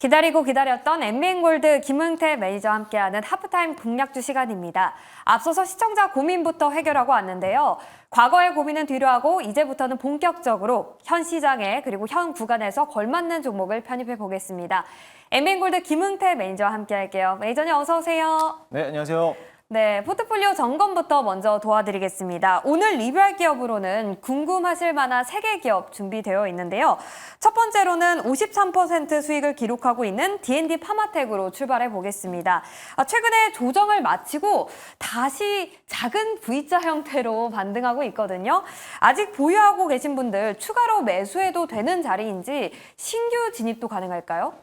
기다리고 기다렸던 엠비엔골드 김응태 매니저와 함께하는 하프타임 공략주 시간입니다. 앞서서 시청자 고민부터 해결하고 왔는데요. 과거의 고민은 뒤로하고 이제부터는 본격적으로 현 시장에 그리고 현 구간에서 걸맞는 종목을 편입해 보겠습니다. 엠비엔골드 김응태 매니저와 함께할게요. 매니저님 어서 오세요. 네, 안녕하세요. 네, 포트폴리오 점검부터 먼저 도와드리겠습니다. 오늘 리뷰할 기업으로는 궁금하실 만한 3개 기업 준비되어 있는데요. 첫 번째로는 53% 수익을 기록하고 있는 D&D 파마텍으로 출발해 보겠습니다. 최근에 조정을 마치고 다시 작은 V자 형태로 반등하고 있거든요. 아직 보유하고 계신 분들 추가로 매수해도 되는 자리인지 신규 진입도 가능할까요?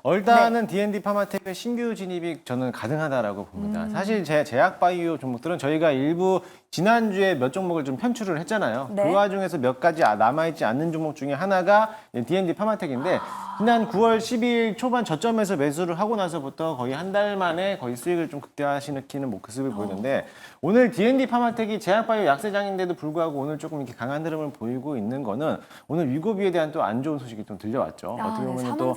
일단은 D&D 파마텍의 신규 진입이 저는 가능하다라고 봅니다. 사실 제 제약바이오 종목들은 저희가 일부 지난주에 몇 종목을 좀 편출을 했잖아요. 네. 그 와중에서 몇 가지 남아있지 않는 종목 중에 하나가 D&D 파마텍인데 지난 9월 12일 초반 저점에서 매수를 하고 나서부터 거의 한 달 만에 거의 수익을 좀 극대화시키는 모습을 보이는데 오늘 D&D 파마텍이 제약바이오 약세장인데도 불구하고 오늘 조금 이렇게 강한 흐름을 보이고 있는 거는 오늘 위고비에 대한 또 안 좋은 소식이 좀 들려왔죠. 어떻게 보면 또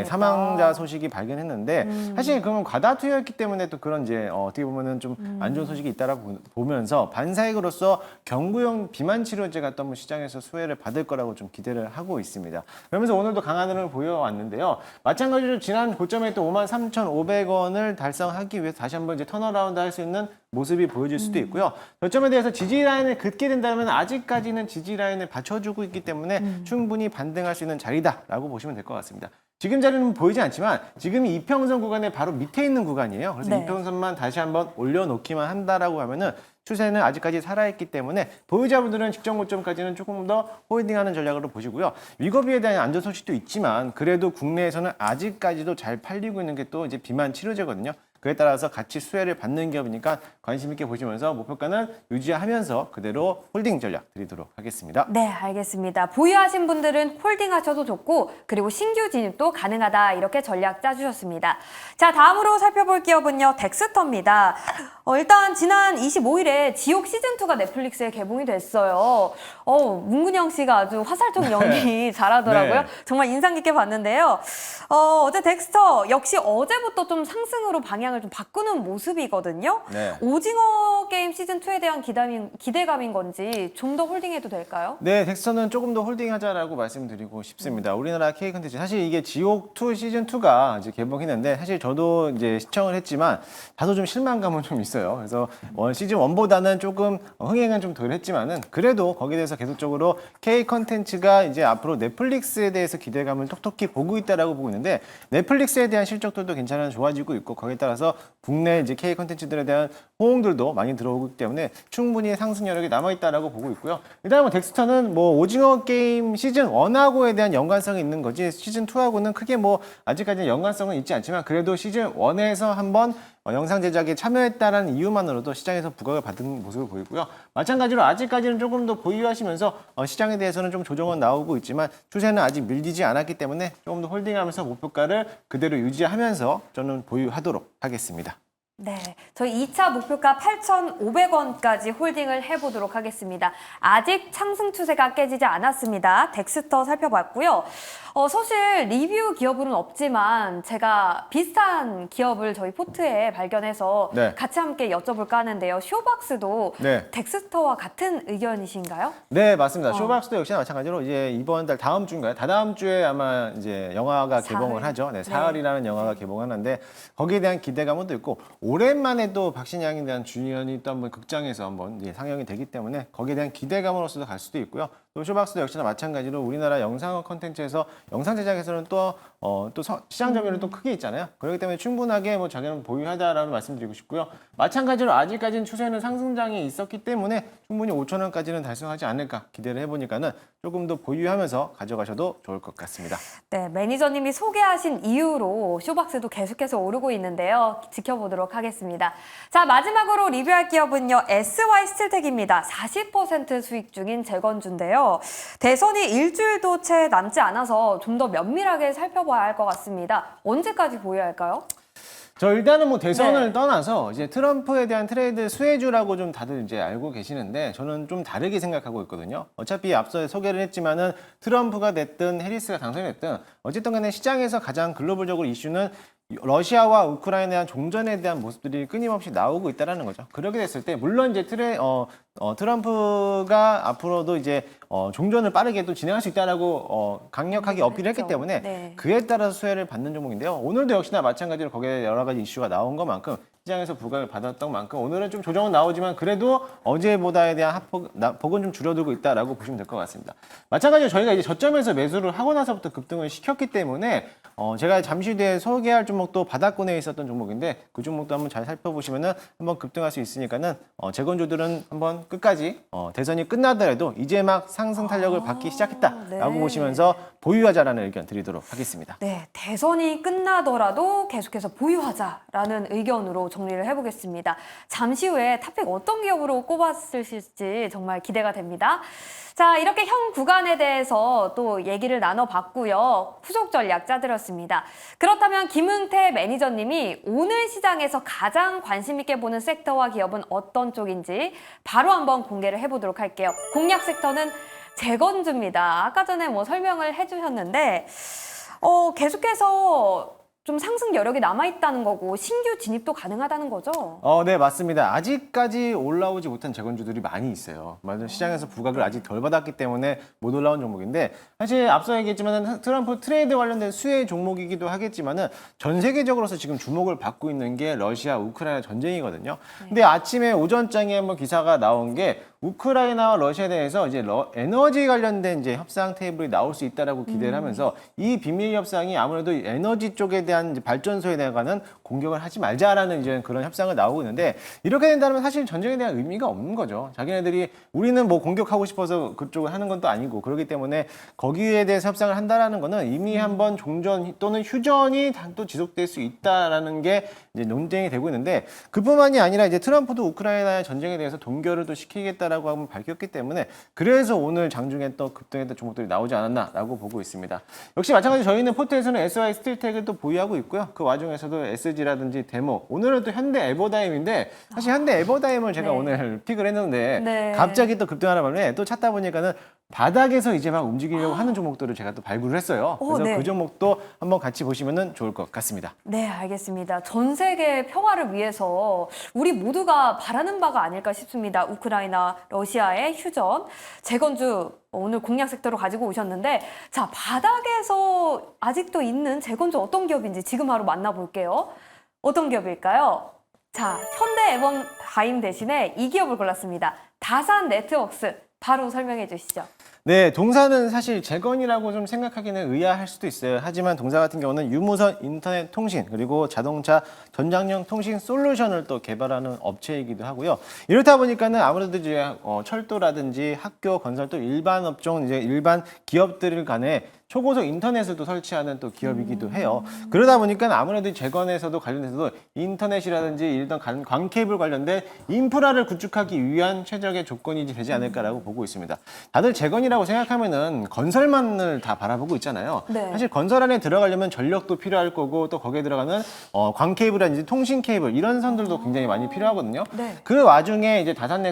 사망자 소식이 발견했는데 사실 그러면 과다 투여했기 때문에 또 그런 이제 어떻게 보면은 좀 안 좋은 소식이 있다라고 보면서 반사익으로서 경구용 비만 치료제가 또 한번 시장에서 수혜를 받을 거라고 좀 기대를 하고 있습니다. 그러면서 오늘도 강한 흐름을 보여왔는데요. 마찬가지로 지난 고점에 또 53,500원을 달성하기 위해서 다시 한번 이제 턴어라운드 할 수 있는 모습이 보여질 수도 있고요. 저점에 대해서 지지 라인을 긋게 된다면 아직까지는 지지 라인을 받쳐주고 있기 때문에 충분히 반등할 수 있는 자리다라고 보시면 될 것 같습니다. 지금 자리는 보이지 않지만 지금이 이평선 구간의 바로 밑에 있는 구간이에요. 그래서 네. 이평선만 다시 한번 올려놓기만 한다라고 하면은 추세는 아직까지 살아있기 때문에 보유자분들은 직전 고점까지는 조금 더 홀딩하는 전략으로 보시고요. 위거비에 대한 안 좋은 소식도 있지만 그래도 국내에서는 아직까지도 잘 팔리고 있는 게 또 이제 비만 치료제거든요. 그에 따라서 같이 수혜를 받는 기업이니까 관심 있게 보시면서 목표가는 유지하면서 그대로 홀딩 전략 드리도록 하겠습니다. 네, 알겠습니다. 보유하신 분들은 홀딩하셔도 좋고 그리고 신규 진입도 가능하다 이렇게 전략 짜주셨습니다. 자, 다음으로 살펴볼 기업은요. 덱스터입니다. 일단 지난 25일에 지옥 시즌2가 넷플릭스에 개봉이 됐어요. 문근영 씨가 아주 화살적 연기 잘하더라고요. 네. 정말 인상 깊게 봤는데요. 어제 덱스터 역시 어제부터 좀 상승으로 방향을 좀 바꾸는 모습이거든요. 네. 오징어 게임 시즌2에 대한 기대감인 건지 좀 더 홀딩해도 될까요? 네, 덱스터는 조금 더 홀딩하자라고 말씀드리고 싶습니다. 우리나라 K 컨텐츠 사실 이게 지옥2 시즌2가 이제 개봉했는데 사실 저도 이제 시청을 했지만 다소 좀 실망감은 좀 있어요. 그래서 시즌 1보다는 조금 흥행은 좀 덜 했지만은 그래도 거기에 대해서 계속적으로 K 컨텐츠가 이제 앞으로 넷플릭스에 대해서 기대감을 톡톡히 보고 있다라고 보고 있는데 넷플릭스에 대한 실적들도 괜찮아 좋아지고 있고 거기에 따라서 국내 이제 K 컨텐츠들에 대한 호응들도 많이 들어오기 때문에 충분히 상승 여력이 남아 있다라고 보고 있고요. 일단 덱스터는 오징어 게임 시즌 1하고에 대한 연관성이 있는 거지 시즌 2하고는 크게 아직까지는 연관성은 있지 않지만 그래도 시즌 1에서 한번 영상 제작에 참여했다는 이유만으로도 시장에서 부각을 받은 모습을 보이고요. 마찬가지로 아직까지는 조금 더 보유하시면서 시장에 대해서는 좀 조정은 나오고 있지만 추세는 아직 밀리지 않았기 때문에 조금 더 홀딩하면서 목표가를 그대로 유지하면서 저는 보유하도록 하겠습니다. 네, 저희 2차 목표가 8,500원까지 홀딩을 해보도록 하겠습니다. 아직 상승 추세가 깨지지 않았습니다. 덱스터 살펴봤고요. 사실 리뷰 기업은 없지만 제가 비슷한 기업을 저희 포트에 발견해서 네. 같이 함께 여쭤볼까 하는데요. 쇼박스도 네. 덱스터와 같은 의견이신가요? 네, 맞습니다. 쇼박스도 역시나 마찬가지로 이제 이번 달 다음 주인가요? 다다음 주에 아마 이제 영화가 개봉을 하죠. 네, 사흘이라는 영화가 개봉하는데 거기에 대한 기대감은 또 있고 오랜만에 또 박신양에 대한 주연이 또 한번 극장에서 한번 상영이 되기 때문에 거기에 대한 기대감으로서도 갈 수도 있고요. 또 쇼박스도 역시나 마찬가지로 우리나라 영상 콘텐츠에서 영상 제작에서는 또 시장 점유율은 또 크게 있잖아요. 그렇기 때문에 충분하게 자기는 보유하자라는 말씀드리고 싶고요. 마찬가지로 아직까지는 추세는 상승장에 있었기 때문에 충분히 5,000원까지는 달성하지 않을까 기대를 해보니까는 조금 더 보유하면서 가져가셔도 좋을 것 같습니다. 네, 매니저님이 소개하신 이유로 쇼박스도 계속해서 오르고 있는데요. 지켜보도록 하겠습니다. 자, 마지막으로 리뷰할 기업은요. SY 스틸텍입니다. 40% 수익 중인 재건주인데요. 대선이 일주일도 채 남지 않아서 좀 더 면밀하게 살펴봐야 할 것 같습니다. 언제까지 보유할까요? 저 일단은 뭐 대선을 네. 떠나서 이제 트럼프에 대한 트레이드 수혜주라고 좀 다들 이제 알고 계시는데 저는 좀 다르게 생각하고 있거든요. 어차피 앞서 소개를 했지만은 트럼프가 됐든 해리스가 당선이 됐든 어쨌든 간에 시장에서 가장 글로벌적으로 이슈는 러시아와 우크라이나에 대한 종전에 대한 모습들이 끊임없이 나오고 있다는 거죠. 그렇게 됐을 때 물론 이제 트럼프가 앞으로도 이제 종전을 빠르게 또 진행할 수 있다라고 강력하게 어필을 했기 그렇죠. 때문에 네. 그에 따라서 수혜를 받는 종목인데요. 오늘도 역시나 마찬가지로 거기에 여러 가지 이슈가 나온 것만큼 시장에서 부각을 받았던 만큼 오늘은 좀 조정은 나오지만 그래도 어제보다에 대한 폭은 좀 줄어들고 있다라고 보시면 될 것 같습니다. 마찬가지로 저희가 이제 저점에서 매수를 하고 나서부터 급등을 시켰기 때문에 제가 잠시 뒤에 소개할 종목도 바닥권에 있었던 종목인데 그 종목도 한번 잘 살펴보시면은 한번 급등할 수 있으니까는 재건주들은 한번 끝까지 대선이 끝나더라도 이제 막 상승 탄력을 받기 시작했다라고 네. 보시면서 보유하자라는 의견 드리도록 하겠습니다. 네, 대선이 끝나더라도 계속해서 보유하자라는 의견으로 정리를 해보겠습니다. 잠시 후에 탑픽 어떤 기업으로 꼽았을지 정말 기대가 됩니다. 자, 이렇게 현 구간에 대해서 또 얘기를 나눠봤고요. 후속 전략 짜드렸습니다. 그렇다면 김은태 매니저님이 오늘 시장에서 가장 관심 있게 보는 섹터와 기업은 어떤 쪽인지 바로 한번 공개를 해보도록 할게요. 공략 섹터는 재건주입니다. 아까 전에 뭐 설명을 해주셨는데 계속해서 좀 상승 여력이 남아있다는 거고 신규 진입도 가능하다는 거죠? 네, 맞습니다. 아직까지 올라오지 못한 재건주들이 많이 있어요. 맞아요. 시장에서 부각을 아직 덜 받았기 때문에 못 올라온 종목인데 사실 앞서 얘기했지만은 트럼프 트레이드 관련된 수혜 종목이기도 하겠지만은 전 세계적으로서 지금 주목을 받고 있는 게 러시아 우크라이나 전쟁이거든요. 근데 아침에 오전장에 한번 기사가 나온 게 우크라이나와 러시아에 대해서 이제 에너지 관련된 이제 협상 테이블이 나올 수 있다라고 기대를 하면서 이 비밀 협상이 아무래도 에너지 쪽에 대한 이제 발전소에 대한 공격을 하지 말자라는 이제 그런 협상을 나오고 있는데 이렇게 된다면 사실 전쟁에 대한 의미가 없는 거죠. 자기네들이 우리는 뭐 공격하고 싶어서 그쪽을 하는 건 또 아니고 그렇기 때문에 거기에 대해서 협상을 한다라는 거는 이미 한번 종전 또는 휴전이 또 지속될 수 있다라는 게 이제 논쟁이 되고 있는데 그뿐만이 아니라 이제 트럼프도 우크라이나의 전쟁에 대해서 동결을 또 시키겠다라고 한번 밝혔기 때문에 그래서 오늘 장중에 또 급등했던 종목들이 나오지 않았나라고 보고 있습니다. 역시 마찬가지로 저희는 포트에서는 SY 스틸텍을 또 보유하고 있고요. 그 와중에서도 SG라든지 데모 오늘은 또 현대 에버다임인데 사실 현대 에버다임을 제가 네. 오늘 픽을 했는데 네. 갑자기 또 급등하는 바람에 또 찾다 보니까는 바닥에서 이제 막 움직이려고 하는 종목들을 제가 또 발굴을 했어요. 그래서 네. 그 종목도 한번 같이 보시면 좋을 것 같습니다. 네, 알겠습니다. 전 세계 평화를 위해서 우리 모두가 바라는 바가 아닐까 싶습니다. 우크라이나, 러시아의 휴전, 재건주 오늘 공략 섹터로 가지고 오셨는데 자, 바닥에서 아직도 있는 재건주 어떤 기업인지 지금 바로 만나볼게요. 어떤 기업일까요? 자, 현대 에버다임 대신에 이 기업을 골랐습니다. 다산 네트워크스 바로 설명해 주시죠. 네, 동사는 사실 재건이라고 좀 생각하기는 의아할 수도 있어요. 하지만 동사 같은 경우는 유무선 인터넷 통신 그리고 자동차 전장용 통신 솔루션을 또 개발하는 업체이기도 하고요. 이렇다 보니까는 아무래도 이제 철도라든지 학교 건설 또 일반 업종 이제 일반 기업들 간에 초고속 인터넷을 또 설치하는 또 기업이기도 해요. 그러다 보니까 아무래도 재건에서도 관련해서도 인터넷이라든지 이런 광 케이블 관련된 인프라를 구축하기 위한 최적의 조건이 되지 않을까라고 보고 있습니다. 다들 재건이라고 생각하면은 건설만을 다 바라보고 있잖아요. 네. 사실 건설 안에 들어가려면 전력도 필요할 거고 또 거기에 들어가는 광 케이블이라든지 통신 케이블 이런 선들도 굉장히 많이 필요하거든요. 네. 그 와중에 이제 다산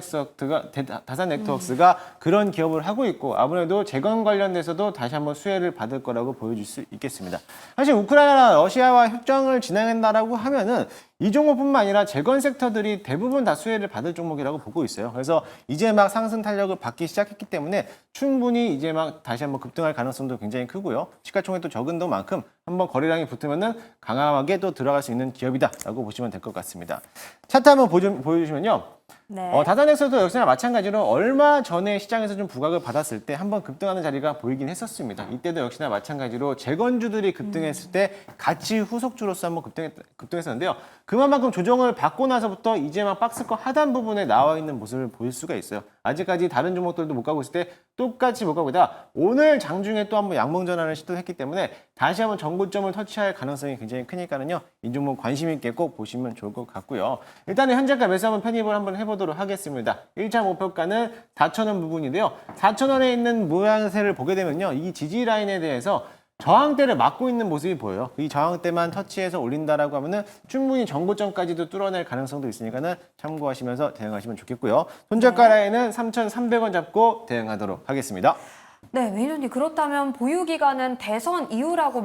네트워크스가 그런 기업을 하고 있고 아무래도 재건 관련돼서도 다시 한번 수혜를 받을 거라고 보여줄 수 있겠습니다. 사실 우크라이나, 러시아와 협정을 진행한다라고 하면은 이 종목뿐만 아니라 재건 섹터들이 대부분 다 수혜를 받을 종목이라고 보고 있어요. 그래서 이제 막 상승 탄력을 받기 시작했기 때문에 충분히 이제 막 다시 한번 급등할 가능성도 굉장히 크고요. 시가총액도 적은 만큼 한번 거래량이 붙으면은 강하게 또 들어갈 수 있는 기업이다라고 보시면 될 것 같습니다. 차트 한번 보여주시면요. 네. 다산에서도 역시나 마찬가지로 얼마 전에 시장에서 좀 부각을 받았을 때 한번 급등하는 자리가 보이긴 했었습니다. 이때도 역시나 마찬가지로 재건주들이 급등했을 때 같이 후속주로서 한번 급등했었는데요. 그만큼 조정을 받고 나서부터 이제 막 박스권 하단 부분에 나와 있는 모습을 볼 수가 있어요. 아직까지 다른 종목들도 못 가고 있을 때 똑같이 못 가고 있다. 오늘 장중에 또 한번 양봉 전환을 시도했기 때문에 다시 한번 정고점을 터치할 가능성이 굉장히 크니까는요. 이 종목 관심 있게 꼭 보시면 좋을 것 같고요. 일단은 현재가 매수 한번 편입을 한번 해보도록 하겠습니다. 1차 목표가는 4,000원 부분인데요. 4,000원에 있는 모양새를 보게 되면요. 이 지지 라인에 대해서 저항대를 막고 있는 모습이 보여요. 이 저항대만 터치해서 올린다라고 하면은 충분히 정고점까지도 뚫어낼 가능성도 있으니까는 참고하시면서 대응하시면 좋겠고요. 손절가 라인은 3,300원 잡고 대응하도록 하겠습니다. 네, 매니저님 그렇다면 보유 기간은 대선 이후라고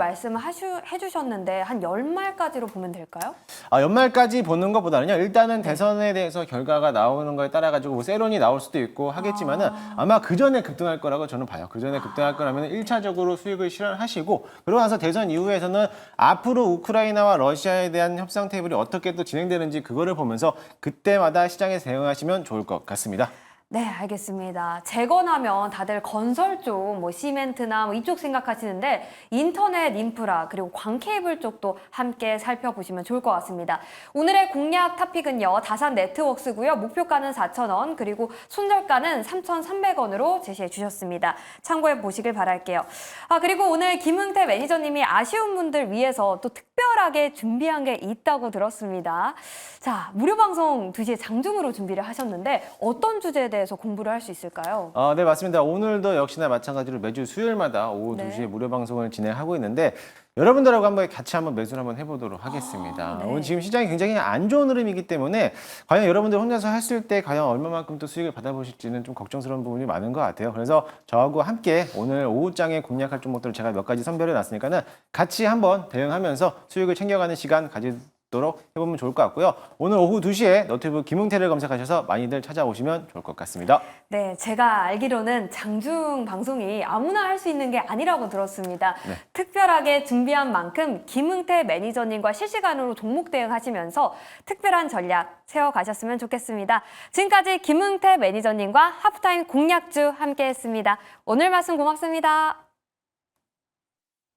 해주셨는데 한 연말까지로 보면 될까요? 연말까지 보는 것보다는요. 일단은 대선에 대해서 결과가 나오는 거에 따라 가지고 뭐 세론이 나올 수도 있고 하겠지만은 아마 그 전에 급등할 거라고 저는 봐요. 그 전에 급등할 거라면 1차적으로 수익을 실현하시고 그러고 나서 대선 이후에서는 앞으로 우크라이나와 러시아에 대한 협상 테이블이 어떻게 또 진행되는지 그거를 보면서 그때마다 시장에 대응하시면 좋을 것 같습니다. 네, 알겠습니다. 재건하면 다들 건설 쪽, 뭐 시멘트나 뭐 이쪽 생각하시는데 인터넷 인프라 그리고 광케이블 쪽도 함께 살펴보시면 좋을 것 같습니다. 오늘의 공략 탑픽은요. 다산 네트워크스고요. 목표가는 4,000원 그리고 손절가는 3,300원으로 제시해 주셨습니다. 참고해 보시길 바랄게요. 그리고 오늘 김흥태 매니저님이 아쉬운 분들 위해서 또 특별하게 준비한 게 있다고 들었습니다. 자, 무료 방송 2시에 장중으로 준비를 하셨는데 어떤 주제에 대해서 공부를 할 수 있을까요? 네, 맞습니다. 오늘도 역시나 마찬가지로 매주 수요일마다 오후 네. 2시에 무료 방송을 진행하고 있는데 여러분들하고 같이 한번 매수를 한번 해보도록 하겠습니다. 네. 오늘 지금 시장이 굉장히 안 좋은 흐름이기 때문에 과연 여러분들 혼자서 했을 때 과연 얼마만큼 또 수익을 받아보실지는 좀 걱정스러운 부분이 많은 것 같아요. 그래서 저하고 함께 오늘 오후장에 공략할 종목들을 제가 몇 가지 선별해 놨으니까는 같이 한번 대응하면서 수익을 챙겨가는 시간 가지도록 해보면 좋을 것 같고요. 오늘 오후 2시에 너튜브 김흥태를 검색하셔서 많이들 찾아오시면 좋을 것 같습니다. 네, 제가 알기로는 장중 방송이 아무나 할 수 있는 게 아니라고 들었습니다. 네. 특별하게 준비한 만큼 김흥태 매니저님과 실시간으로 종목 대응하시면서 특별한 전략 세워가셨으면 좋겠습니다. 지금까지 김흥태 매니저님과 하프타임 공략주 함께했습니다. 오늘 말씀 고맙습니다.